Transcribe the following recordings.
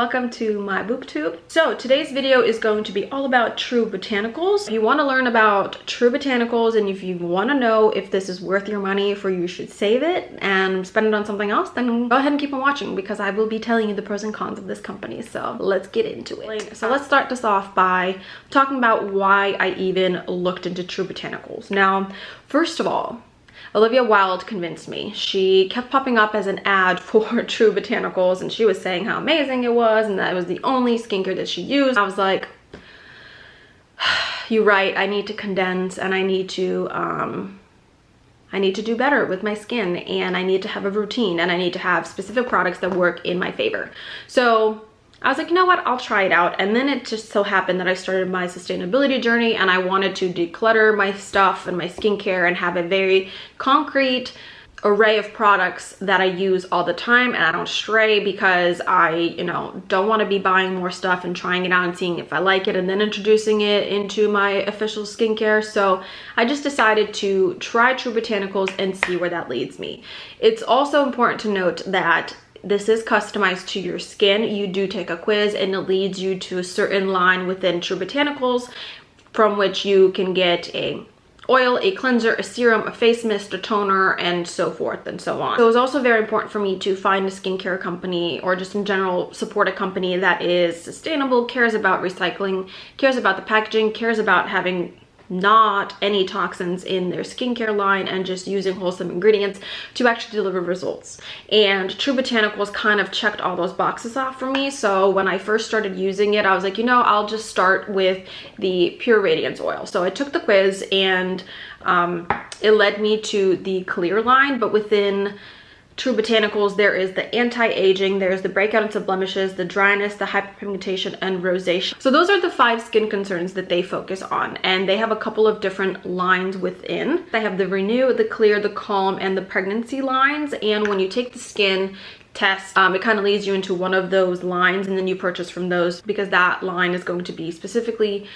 welcome to my booktube. So today's video is going to be all about True Botanicals. If you want to learn about True Botanicals and if you want to know if this is worth your money, if you should save it and spend it on something else, then go ahead and keep on watching because I will be telling you the pros and cons of this company. So let's get into it. So let's start this off by talking about why I even looked into True Botanicals. Now, first of all, Olivia Wilde convinced me. She kept popping up as an ad for True Botanicals and she was saying how amazing it was and that it was the only skincare that she used. I was like, you're right, I need to condense and I need to do better with my skin and I need to have a routine and I need to have specific products that work in my favor. So I was like, you know what, I'll try it out. And then it just so happened that I started my sustainability journey and I wanted to declutter my stuff and my skincare and have a very concrete array of products that I use all the time and I don't stray because I, don't want to be buying more stuff and trying it out and seeing if I like it and then introducing it into my official skincare. So I just decided to try True Botanicals and see where that leads me. It's also important to note that this is customized to your skin. You do take a quiz and it leads you to a certain line within True Botanicals from which you can get a oil, a cleanser, a serum, a face mist, a toner, and so forth and so on. So it was also very important for me to find a skincare company or just in general support a company that is sustainable, cares about recycling, cares about the packaging, cares about having not any toxins in their skincare line and just using wholesome ingredients to actually deliver results. And True Botanicals kind of checked all those boxes off for me. So when I first started using it, I was like, I'll just start with the Pure Radiance Oil. So I took the quiz and it led me to the clear line, but within True Botanicals, there is the anti-aging, there's the breakout into blemishes, the dryness, the hyperpigmentation, and rosacea. So those are the 5 skin concerns that they focus on, and they have a couple of different lines within. They have the Renew, the Clear, the Calm, and the Pregnancy lines, and when you take the skin test, it kind of leads you into one of those lines, and then you purchase from those because that line is going to be specifically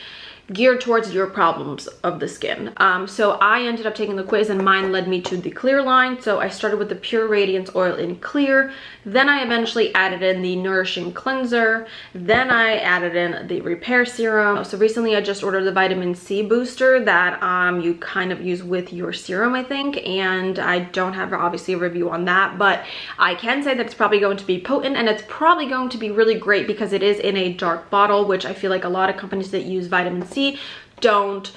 geared towards your problems of the skin. So I ended up taking the quiz and mine led me to the clear line. So I started with the Pure Radiance Oil in clear. Then I eventually added in the Nourishing Cleanser. Then I added in the Repair Serum. So recently I just ordered the Vitamin C booster that you kind of use with your serum, I think. And I don't have obviously a review on that, but I can say that it's probably going to be potent and it's probably going to be really great because it is in a dark bottle, which I feel like a lot of companies that use vitamin C don't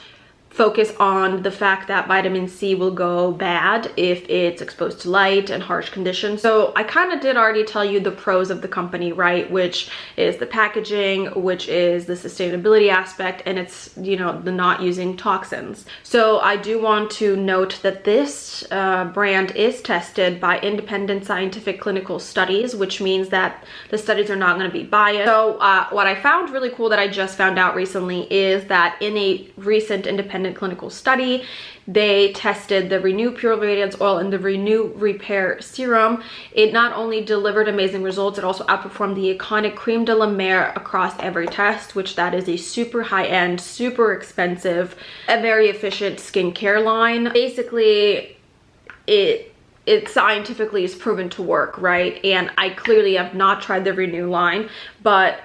focus on the fact that vitamin C will go bad if it's exposed to light and harsh conditions. So I kind of did already tell you the pros of the company, right? Which is the packaging, which is the sustainability aspect, and it's, the not using toxins. So I do want to note that this brand is tested by independent scientific clinical studies, which means that the studies are not going to be biased. So what I found really cool that I just found out recently is that in a recent independent clinical study, they tested the Renew Pure Radiance Oil and the Renew Repair Serum. It not only delivered amazing results, it also outperformed the iconic Creme de la Mer across every test, which that is a super high-end, super expensive, a very efficient skincare line. Basically, it scientifically is proven to work, right? And I clearly have not tried the Renew line, but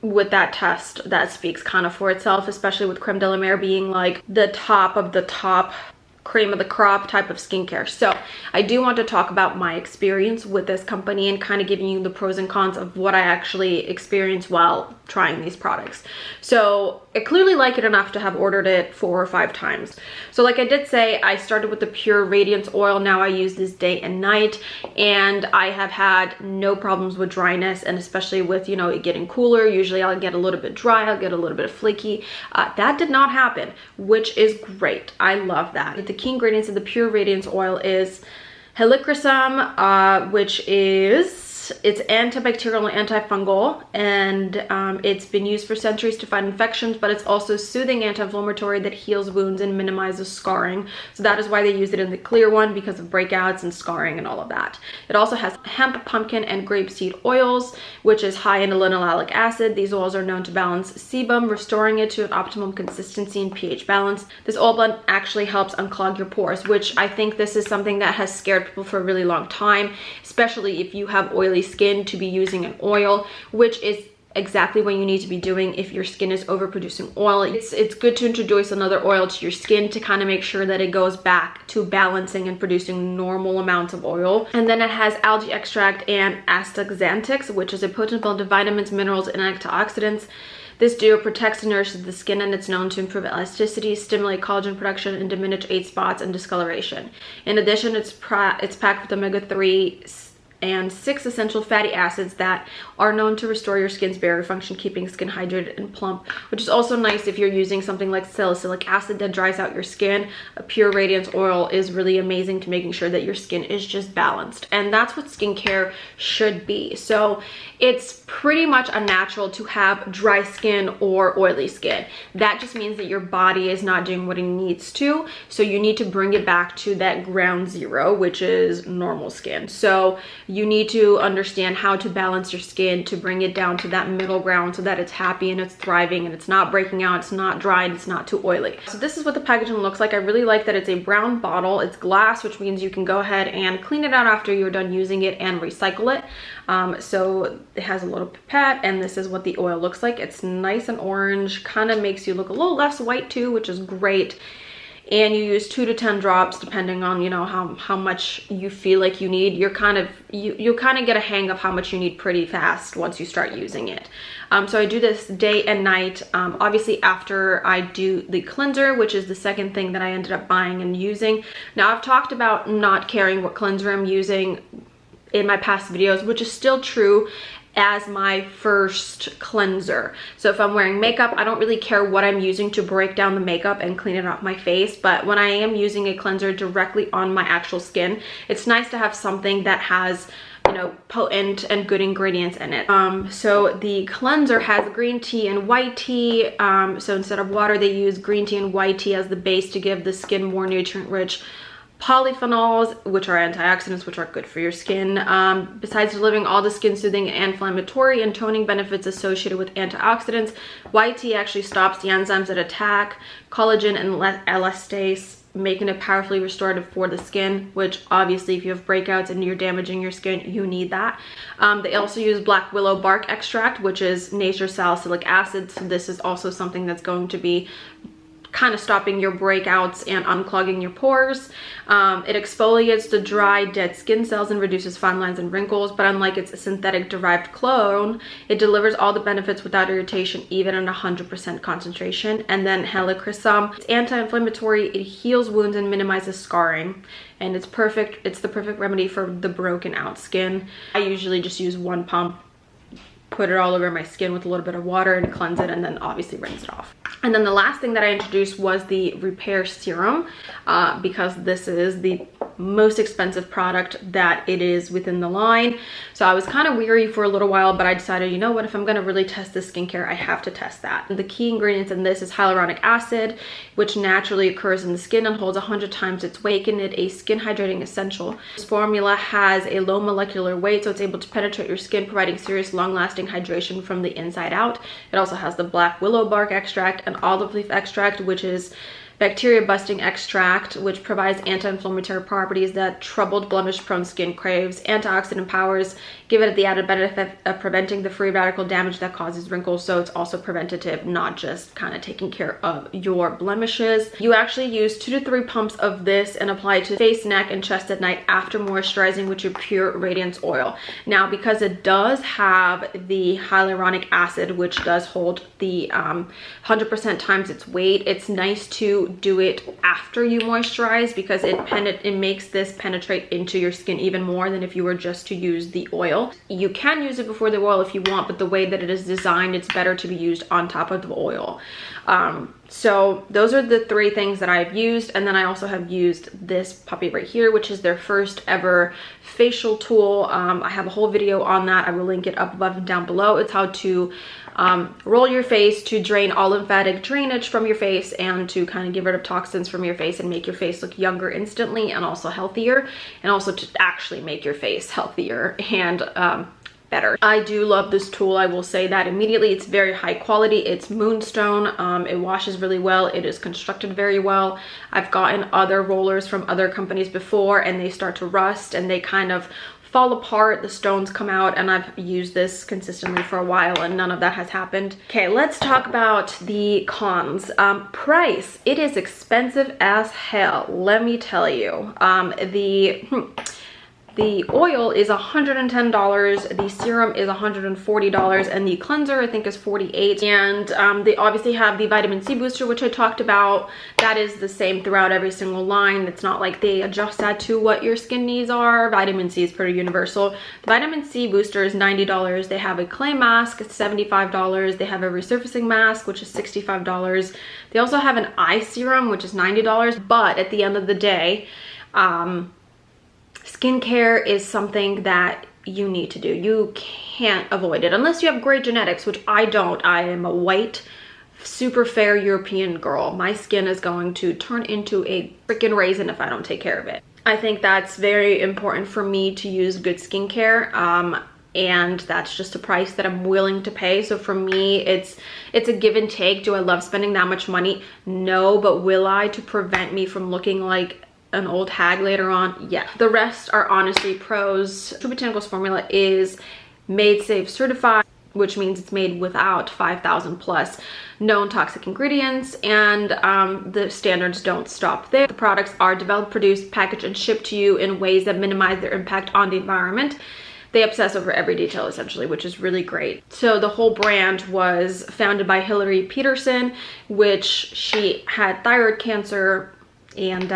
with that test, that speaks kind of for itself, especially with Creme de la Mer being like the top of the top, cream of the crop type of skincare. So I do want to talk about my experience with this company and kind of giving you the pros and cons of what I actually experienced while trying these products. So I clearly like it enough to have ordered it 4 or 5 times. So like I did say, I started with the Pure Radiance Oil. Now I use this day and night and I have had no problems with dryness, and especially with, it getting cooler. Usually I'll get a little bit dry, I'll get a little bit flaky. That did not happen, which is great. I love that. The key ingredients of the Pure Radiance Oil is helichrysum, which is It's antibacterial and antifungal, and it's been used for centuries to fight infections, but it's also soothing anti-inflammatory that heals wounds and minimizes scarring. So that is why they use it in the clear one, because of breakouts and scarring and all of that. It also has hemp, pumpkin, and grapeseed oils, which is high in linoleic acid. These oils are known to balance sebum, restoring it to an optimum consistency and pH balance. This oil blend actually helps unclog your pores, which I think this is something that has scared people for a really long time, especially if you have oily oily skin to be using an oil, which is exactly what you need to be doing if your skin is overproducing oil. It's good to introduce another oil to your skin to kind of make sure that it goes back to balancing and producing normal amounts of oil. And then it has algae extract and astaxanthics, which is a potent blend of vitamins, minerals, and antioxidants. This duo protects and nourishes the skin, and it's known to improve elasticity, stimulate collagen production, and diminish age spots and discoloration. In addition, it's packed with omega-3 and 6 essential fatty acids that are known to restore your skin's barrier function, keeping skin hydrated and plump, which is also nice if you're using something like salicylic acid that dries out your skin. A pure Radiance oil is really amazing to making sure that your skin is just balanced, and that's what skincare should be. So it's pretty much unnatural to have dry skin or oily skin. That just means that your body is not doing what it needs to, so you need to bring it back to that ground zero, which is normal skin. So you need to understand how to balance your skin to bring it down to that middle ground so that it's happy and it's thriving and it's not breaking out, it's not dry, and it's not too oily. So this is what the packaging looks like. I really like that it's a brown bottle. It's glass, which means you can go ahead and clean it out after you're done using it and recycle it. So it has a little pipette, and this is what the oil looks like. It's nice and orange, kind of makes you look a little less white too, which is great. And you use 2 to 10 drops depending on, you know, how much you feel like you need. You'll kind of get a hang of how much you need pretty fast once you start using it. So I do this day and night, obviously after I do the cleanser, which is the second thing that I ended up buying and using. Now, I've talked about not caring what cleanser I'm using in my past videos, which is still true as my first cleanser. So if I'm wearing makeup, I don't really care what I'm using to break down the makeup and clean it off my face. But when I am using a cleanser directly on my actual skin, it's nice to have something that has, you know, potent and good ingredients in it. So the cleanser has green tea and white tea. So instead of water, they use green tea and white tea as the base to give the skin more nutrient-rich polyphenols, which are antioxidants, which are good for your skin. Besides delivering all the skin soothing and inflammatory and toning benefits associated with antioxidants, white tea actually stops the enzymes that attack collagen and elastase, making it powerfully restorative for the skin, which obviously if you have breakouts and you're damaging your skin, you need that. They also use black willow bark extract, which is nature's salicylic acid. So this is also something that's going to be kind of stopping your breakouts and unclogging your pores. It exfoliates the dry, dead skin cells and reduces fine lines and wrinkles, but unlike its synthetic derived clone, it delivers all the benefits without irritation, even at 100% concentration. And then helichrysum, it's anti-inflammatory, it heals wounds and minimizes scarring, and it's perfect. It's the perfect remedy for the broken out skin. I usually just use 1 pump, put it all over my skin with a little bit of water and cleanse it, and then obviously rinse it off. And then the last thing that I introduced was the Repair Serum, because this is the most expensive product that it is within the line. So I was kind of weary for a little while, but I decided, you know what, if I'm going to really test this skincare, I have to test that. The key ingredients in this is hyaluronic acid, which naturally occurs in the skin and holds 100 times its weight, making it a skin hydrating essential. This formula has a low molecular weight, so it's able to penetrate your skin, providing serious long-lasting hydration from the inside out. It also has the black willow bark extract and olive leaf extract, which is bacteria busting extract, which provides anti-inflammatory properties that troubled blemish prone skin craves. Antioxidant powers give it the added benefit of preventing the free radical damage that causes wrinkles, so it's also preventative, not just kind of taking care of your blemishes. You actually use 2 to 3 pumps of this and apply it to face, neck, and chest at night after moisturizing with your pure Radiance oil. Now, because it does have the hyaluronic acid, which does hold the 100% times its weight, it's nice to do it after you moisturize, because it makes this penetrate into your skin even more than if you were just to use the oil. You can use it before the oil if you want, but the way that it is designed, it's better to be used on top of the oil. So those are the 3 things that I've used. And then I also have used this puppy right here, which is their first ever facial tool. I have a whole video on that. I will link it up above and down below. It's how to roll your face to drain all lymphatic drainage from your face and to kind of get rid of toxins from your face and make your face look younger instantly and also healthier, and also to actually make your face healthier and better. I do love this tool, I will say that immediately. It's very high quality. It's moonstone. It washes really well. It is constructed very well. I've gotten other rollers from other companies before and they start to rust and they kind of fall apart, the stones come out, and I've used this consistently for a while and none of that has happened. Okay, let's talk about the cons. Price, it is expensive as hell, let me tell you. The oil is $110, the serum is $140, and the cleanser I think is $48. And they obviously have the vitamin C booster, which I talked about. That is the same throughout every single line. It's not like they adjust that to what your skin needs are. Vitamin C is pretty universal. The vitamin C booster is $90. They have a clay mask, it's $75. They have a resurfacing mask, which is $65. They also have an eye serum, which is $90. But at the end of the day, skincare is something that you need to do. You can't avoid it unless you have great genetics, which I don't. I am a white, super fair European girl. My skin is going to turn into a freaking raisin if I don't take care of it. I think that's very important for me to use good skincare. And that's just a price that I'm willing to pay. So for me, it's a give and take. Do I love spending that much money? No, but will I, to prevent me from looking like an old hag later on? Yeah. The rest are honestly pros. True Botanicals formula is made safe certified, which means it's made without 5,000 plus known toxic ingredients, and the standards don't stop there. The products are developed, produced, packaged, and shipped to you in ways that minimize their impact on the environment. They obsess over every detail essentially, which is really great. So the whole brand was founded by Hillary Peterson, which she had thyroid cancer. And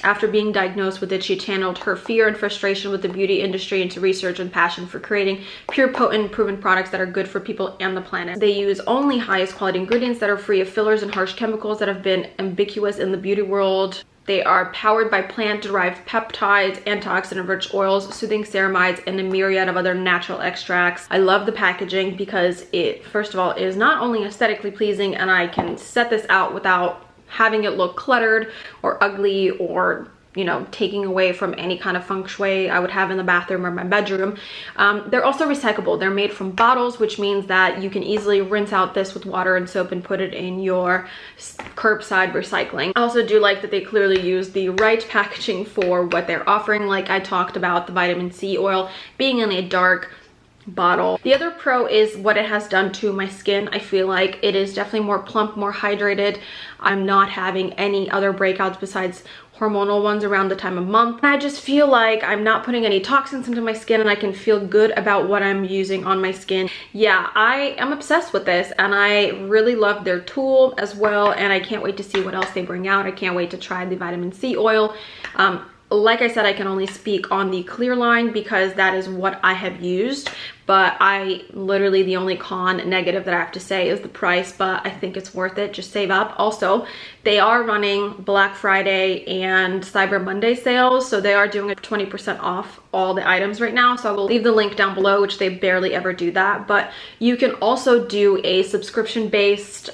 after being diagnosed with it, she channeled her fear and frustration with the beauty industry into research and passion for creating pure, potent, proven products that are good for people and the planet. They use only highest quality ingredients that are free of fillers and harsh chemicals that have been ubiquitous in the beauty world. They are powered by plant-derived peptides, antioxidant-rich oils, soothing ceramides, and a myriad of other natural extracts. I love the packaging because it, first of all, is not only aesthetically pleasing, and I can set this out without having it look cluttered or ugly or, you know, taking away from any kind of feng shui I would have in the bathroom or my bedroom. They're also recyclable. They're made from bottles, which means that you can easily rinse out this with water and soap and put it in your curbside recycling. I also do like that they clearly use the right packaging for what they're offering. Like I talked about the vitamin C oil being in a dark bottle. The other pro is what it has done to my skin. I feel like it is definitely more plump, more hydrated. I'm not having any other breakouts besides hormonal ones around the time of month. I just feel like I'm not putting any toxins into my skin and I can feel good about what I'm using on my skin. Yeah, I am obsessed with this and I really love their tool as well, and I can't wait to see what else they bring out. I can't wait to try the vitamin C oil. Like I said, I can only speak on the clear line because that is what I have used, but literally the only negative that I have to say is the price, but I think it's worth it. Just save up. Also, they are running Black Friday and Cyber Monday sales, so they are doing a 20% off all the items right now. So I will leave the link down below, which they barely ever do that, but you can also do a subscription-based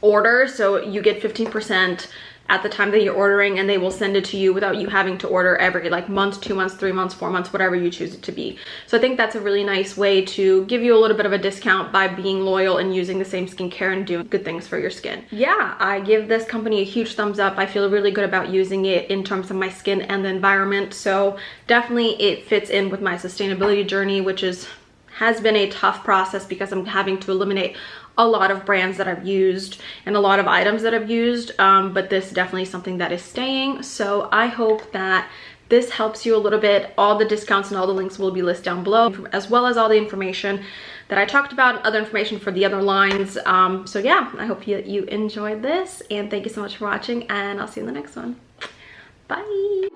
order, so you get 15% at the time that you're ordering, and they will send it to you without you having to order every like month, 2 months, 3 months, 4 months, whatever you choose it to be. So I think that's a really nice way to give you a little bit of a discount by being loyal and using the same skincare and doing good things for your skin. Yeah, I give this company a huge thumbs up. I feel really good about using it in terms of my skin and the environment. So definitely it fits in with my sustainability journey, which has been a tough process because I'm having to eliminate a lot of brands that I've used and a lot of items that I've used, but this is definitely something that is staying. So I hope that this helps you a little bit. All the discounts and all the links will be listed down below, as well as all the information that I talked about and other information for the other lines. So yeah, I hope you enjoyed this, and thank you so much for watching, and I'll see you in the next one. Bye.